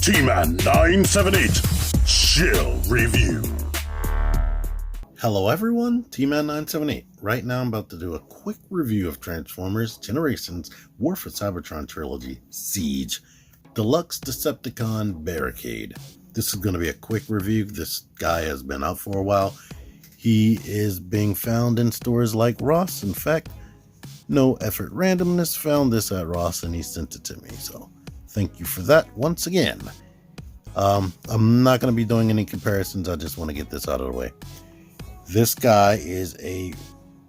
T-Man 978 Chill Review. Hello everyone, T-Man 978. Right now I'm about to do a quick review of Transformers Generations War for Cybertron Trilogy Siege Deluxe Decepticon Barricade. This is going to be a quick review. This guy has been out for a while. He is being found in stores like Ross. In fact, No Effort Randomness found this at Ross and he sent it to me. So thank you for that once again. I'm not going to be doing any comparisons. I just want to get this out of the way. This guy is a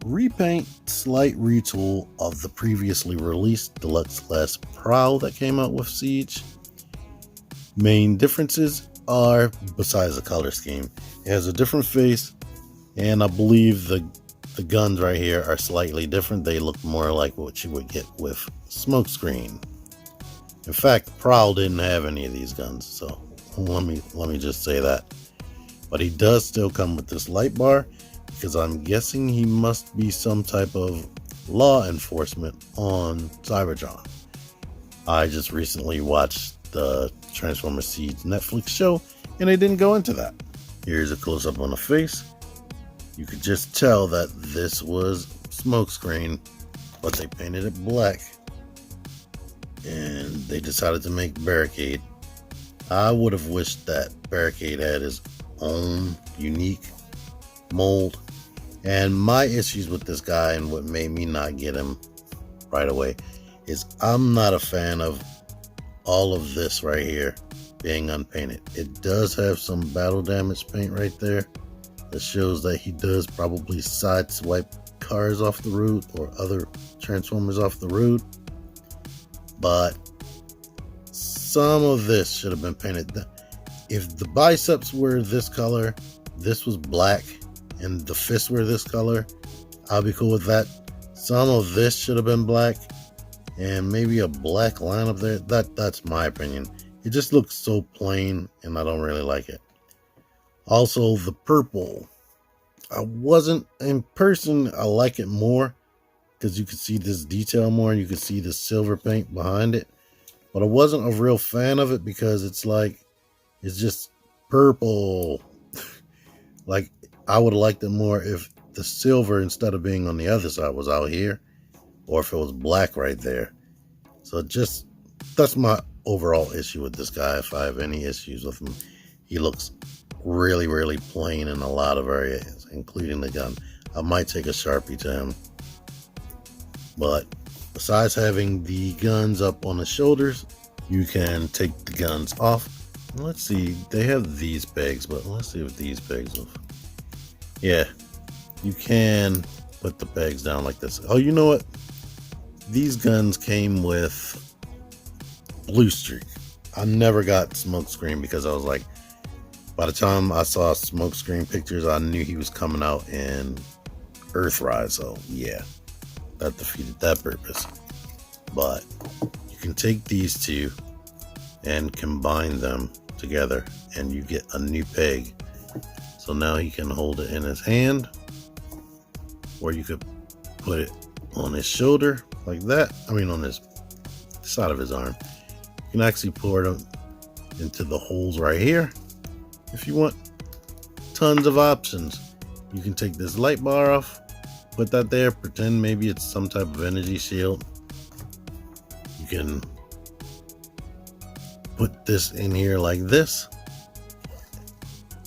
repaint, slight retool of the previously released Deluxe class Prowl that came out with Siege. Main differences are, besides the color scheme, it has a different face, and I believe the guns right here are slightly different. They look more like what you would get with Smokescreen. In fact, Prowl didn't have any of these guns, so let me just say that. But he does still come with this light bar, because I'm guessing he must be some type of law enforcement on Cybertron. I just recently watched the Transformers Siege Netflix show, and they didn't go into that. Here's a close-up on the face. You could just tell that this was Smokescreen, but they painted it black, and they decided to make Barricade. I would have wished that Barricade had his own unique mold, and my issues with this guy and what made me not get him right away is I'm not a fan of all of this right here being unpainted. It does have some battle damage paint right there that shows that he does probably sideswipe cars off the road or other Transformers off the road, but some of this should have been painted. If the biceps were this color, this was black, and the fists were this color, I'll be cool with that. Some of this should have been black, and maybe a black line up there. That's my opinion. It just looks so plain, and I don't really like it. Also, the purple. In person, I like it more, because you can see this detail more, and you can see the silver paint behind it. But I wasn't a real fan of it, because it's just purple. Like, I would have liked it more if the silver, instead of being on the other side, was out here, or if it was black right there. So that's my overall issue with this guy. If I have any issues with him, he looks really, really plain in a lot of areas, including the gun. I might take a Sharpie to him. But besides having the guns up on the shoulders, you can take the guns off. Let's see, they have these pegs, but let's see if these pegs off. Yeah, you can put the pegs down like this. Oh, you know what? These guns came with Blue Streak. I never got Smokescreen because I was like, by the time I saw Smokescreen pictures, I knew he was coming out in Earthrise. So yeah, that defeated that purpose. But you can take these two and combine them together, and you get a new peg. So now he can hold it in his hand, or you could put it on his shoulder like that. I mean, on his side of his arm. You can actually pour them into the holes right here if you want. Tons of options. You can take this light bar off, put that there, pretend maybe it's some type of energy shield. You can put this in here like this,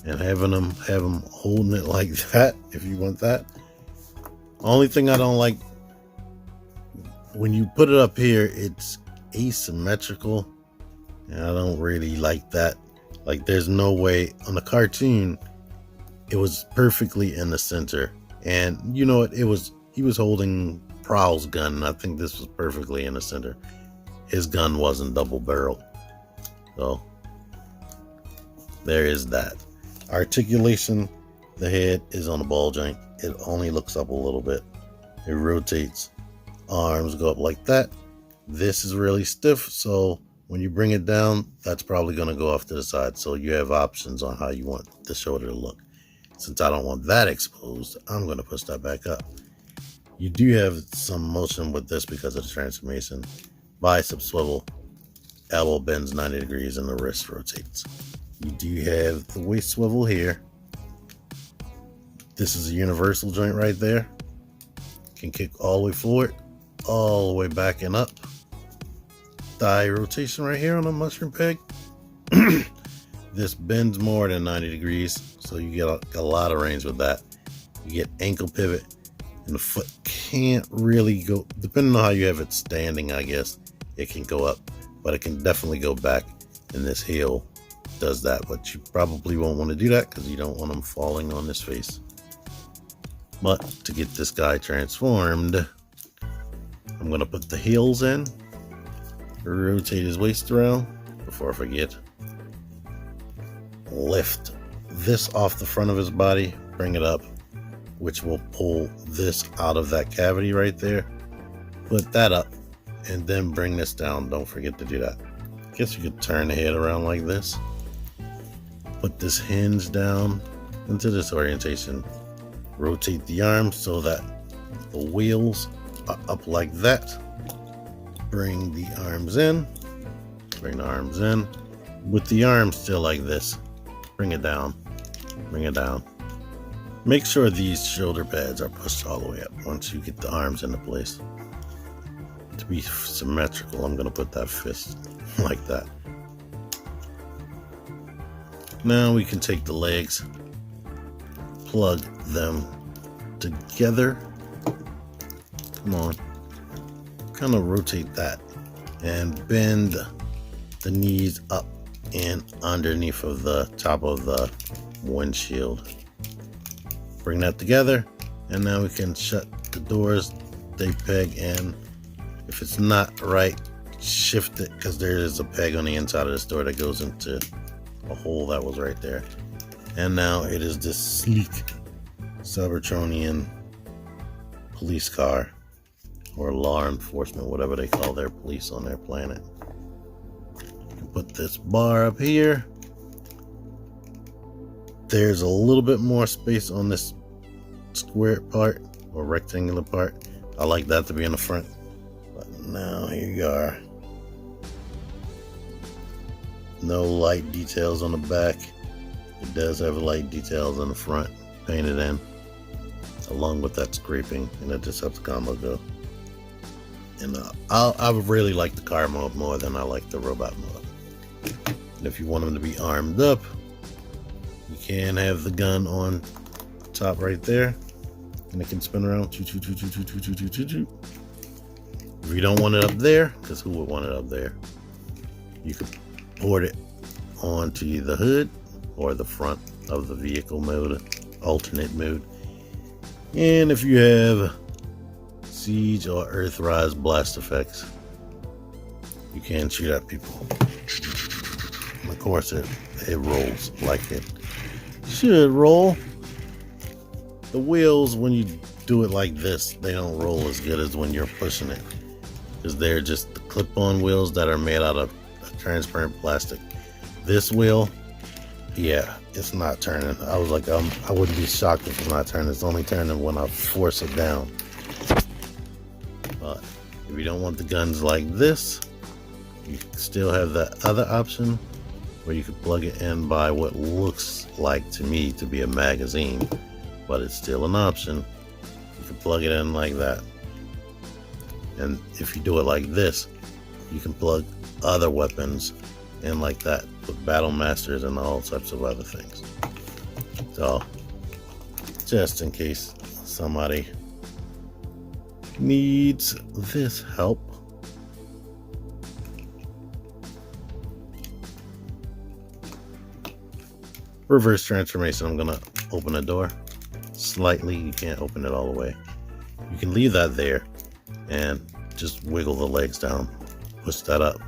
and have him holding it like that if you want that. Only thing I don't like, when you put it up here, it's asymmetrical, and I don't really like that. Like, there's no way on the cartoon it was perfectly in the center, and you know what, he was holding Prowl's gun, and I think this was perfectly in the center. His gun wasn't double barreled, so there is that. Articulation, the head is on a ball joint. It only looks up a little bit. It rotates. Arms go up like that. This is really stiff, so when you bring it down, that's probably going to go off to the side. So you have options on how you want the shoulder to look. Since I don't want that exposed, I'm going to push that back up. You do have some motion with this because of the transformation. Bicep swivel. elbow bends 90 degrees and the wrist rotates. You do have the waist swivel here. This is a universal joint right there. Can kick all the way forward, all the way back and up. Thigh rotation right here on the mushroom peg. This bends more than 90 degrees, so you get a lot of range with that. You get ankle pivot, and the foot can't really go, depending on how you have it standing, I guess, it can go up, but it can definitely go back, and this heel does that, but you probably won't want to do that because you don't want them falling on his face. But to get this guy transformed, I'm going to put the heels in, rotate his waist around before I forget, lift this off the front of his body, bring it up, which will pull this out of that cavity right there, put that up, and then bring this down. Don't forget to do that. Guess you could turn the head around like this, put this hinge down into this orientation, rotate the arms so that the wheels are up like that, bring the arms in, bring the arms in, with the arms still like this, bring it down, bring it down. Make sure these shoulder pads are pushed all the way up once you get the arms into place. To be symmetrical, I'm going to put that fist like that. Now we can take the legs, plug them together. Come on. Kind of rotate that and bend the knees up and underneath of the top of the windshield. Bring that together, and now we can shut the doors. They peg, and if it's not right, shift it, because there is a peg on the inside of this door that goes into a hole that was right there. And now it is this sleek Cybertronian police car, or law enforcement, whatever they call their police on their planet. Put this bar up here. There's a little bit more space on this square part or rectangular part. I like that to be in the front. But now here you are. No light details on the back. It does have light details on the front, painted in, along with that scraping and the Decepticon logo. And I really like the car mode more than I like the robot mode. And if you want them to be armed up, you can have the gun on top right there, and it can spin around. If you don't want it up there, because who would want it up there, you could port it onto the hood or the front of the vehicle mode, alternate mode. And if you have siege or earthrise blast effects, you can shoot at people. Of course, it rolls like it should roll. The wheels, when you do it like this, they don't roll as good as when you're pushing it, because they're just the clip-on wheels that are made out of transparent plastic. This wheel, yeah, it's not turning. I was like, I wouldn't be shocked if it's not turning. It's only turning when I force it down. But if you don't want the guns like this, you still have that other option where you could plug it in by what looks like to me to be a magazine, but it's still an option. You can plug it in like that. And if you do it like this, you can plug other weapons in like that with battle masters and all types of other things. So just in case somebody needs this help, reverse transformation. I'm gonna open the door slightly. You can't open it all the way. You can leave that there and just wiggle the legs down, push that up,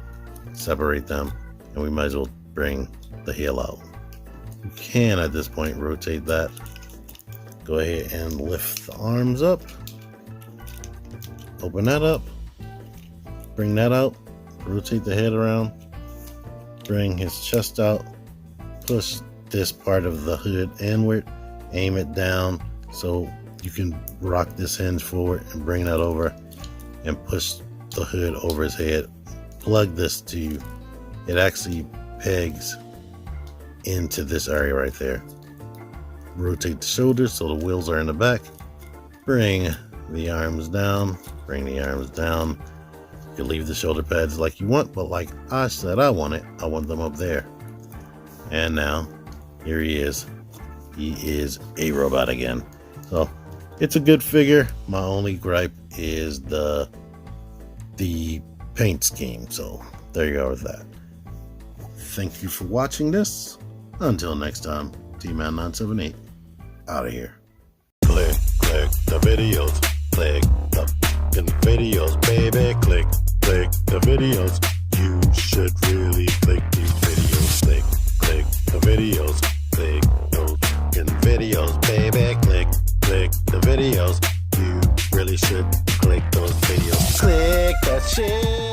separate them, and we might as well bring the heel out. You can at this point rotate that. Go ahead and lift the arms up, open that up, bring that out, rotate the head around, bring his chest out, push this part of the hood inward, aim it down so you can rock this hinge forward and bring that over and push the hood over his head. Plug this to it actually pegs into this area right there. Rotate the shoulders so the wheels are in the back. Bring the arms down. Bring the arms down. You can leave the shoulder pads like you want, but like I said I want them up there. And now, here he is. He is a robot again. So, it's a good figure. My only gripe is the paint scheme. So, there you go with that. Thank you for watching this. Until next time, T-Man978, out of here. Click the videos. Click the videos, baby. Click the videos. You should really click these videos. Click the videos. Click those videos, baby. Click the videos. You really should click those videos. Click that shit.